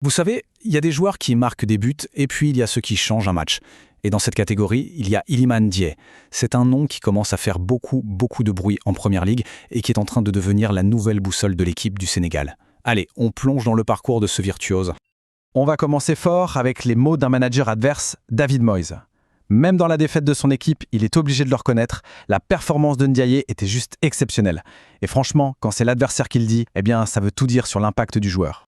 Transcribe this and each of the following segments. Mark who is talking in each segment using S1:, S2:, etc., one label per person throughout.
S1: Vous savez, il y a des joueurs qui marquent des buts et puis il y a ceux qui changent un match. Et dans cette catégorie, il y a Iliman Ndiaye. C'est un nom qui commence à faire beaucoup de bruit en Première Ligue et qui est en train de devenir la nouvelle boussole de l'équipe du Sénégal. Allez, on plonge dans le parcours de ce virtuose.
S2: On va commencer fort avec les mots d'un manager adverse, David Moyes. Même dans la défaite de son équipe, il est obligé de le reconnaître, la performance de Ndiaye était juste exceptionnelle. Et franchement, quand c'est l'adversaire qui le dit, eh bien ça veut tout dire sur l'impact du joueur.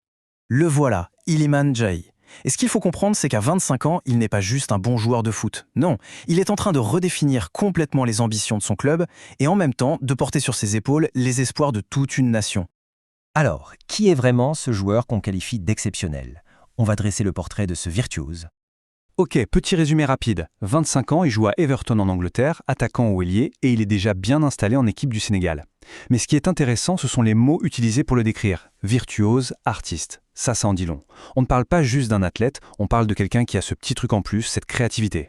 S3: Le voilà, Iliman Ndiaye. Et ce qu'il faut comprendre, c'est qu'à 25 ans, il n'est pas juste un bon joueur de foot. Non, il est en train de redéfinir complètement les ambitions de son club et en même temps de porter sur ses épaules les espoirs de toute une nation.
S4: Alors, qui est vraiment ce joueur qu'on qualifie d'exceptionnel? On va dresser le portrait de ce virtuose.
S2: Ok, petit résumé rapide. 25 ans, il joue à Everton en Angleterre, attaquant ou ailier, et il est déjà bien installé en équipe du Sénégal. Mais ce qui est intéressant, ce sont les mots utilisés pour le décrire. Virtuose, artiste. Ça en dit long. On ne parle pas juste d'un athlète, on parle de quelqu'un qui a ce petit truc en plus, cette créativité.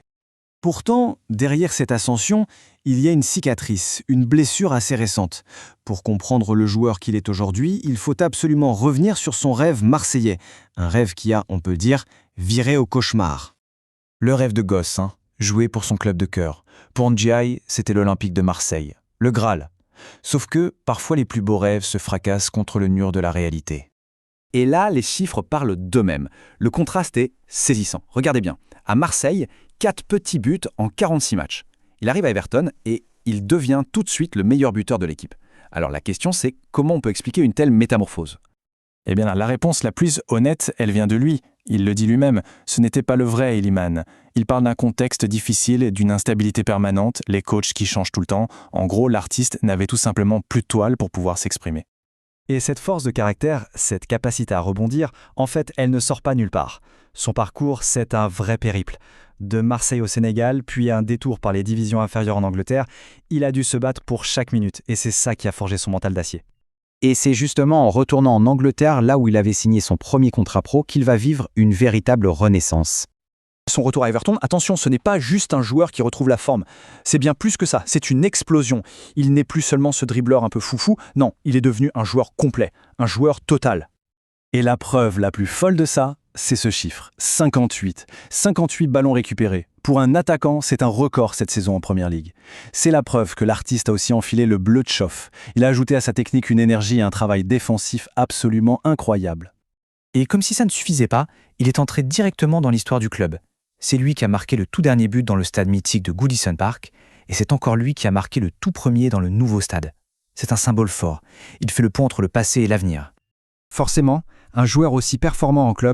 S3: Pourtant, derrière cette ascension, il y a une cicatrice, une blessure assez récente. Pour comprendre le joueur qu'il est aujourd'hui, il faut absolument revenir sur son rêve marseillais. Un rêve qui a, on peut dire, viré au cauchemar.
S5: Le rêve de gosse, jouer pour son club de cœur. Pour Ndiaye, c'était l'Olympique de Marseille, le Graal. Sauf que, parfois les plus beaux rêves se fracassent contre le mur de la réalité.
S2: Et là, les chiffres parlent d'eux-mêmes. Le contraste est saisissant. Regardez bien. À Marseille, 4 petits buts en 46 matchs. Il arrive à Everton et il devient tout de suite le meilleur buteur de l'équipe. Alors la question c'est comment on peut expliquer une telle métamorphose?
S1: Eh bien, la réponse la plus honnête, elle vient de lui. Il le dit lui-même, ce n'était pas le vrai Iliman. Il parle d'un contexte difficile, d'une instabilité permanente, les coachs qui changent tout le temps. En gros, l'artiste n'avait tout simplement plus de toile pour pouvoir s'exprimer.
S6: Et cette force de caractère, cette capacité à rebondir, en fait, elle ne sort pas nulle part. Son parcours, c'est un vrai périple. De Marseille au Sénégal, puis un détour par les divisions inférieures en Angleterre, il a dû se battre pour chaque minute, et c'est ça qui a forgé son mental d'acier.
S5: Et c'est justement en retournant en Angleterre, là où il avait signé son premier contrat pro, qu'il va vivre une véritable renaissance.
S2: Son retour à Everton, attention, ce n'est pas juste un joueur qui retrouve la forme. C'est bien plus que ça, c'est une explosion. Il n'est plus seulement ce dribbleur un peu foufou, non, il est devenu un joueur complet, un joueur total. Et la preuve la plus folle de ça, c'est ce chiffre, 58. 58 ballons récupérés. Pour un attaquant, c'est un record cette saison en Première Ligue. C'est la preuve que l'artiste a aussi enfilé le bleu de chauffe. Il a ajouté à sa technique une énergie et un travail défensif absolument incroyable.
S7: Et comme si ça ne suffisait pas, il est entré directement dans l'histoire du club. C'est lui qui a marqué le tout dernier but dans le stade mythique de Goodison Park, et c'est encore lui qui a marqué le tout premier dans le nouveau stade. C'est un symbole fort. Il fait le pont entre le passé et l'avenir.
S6: Forcément, un joueur aussi performant en club,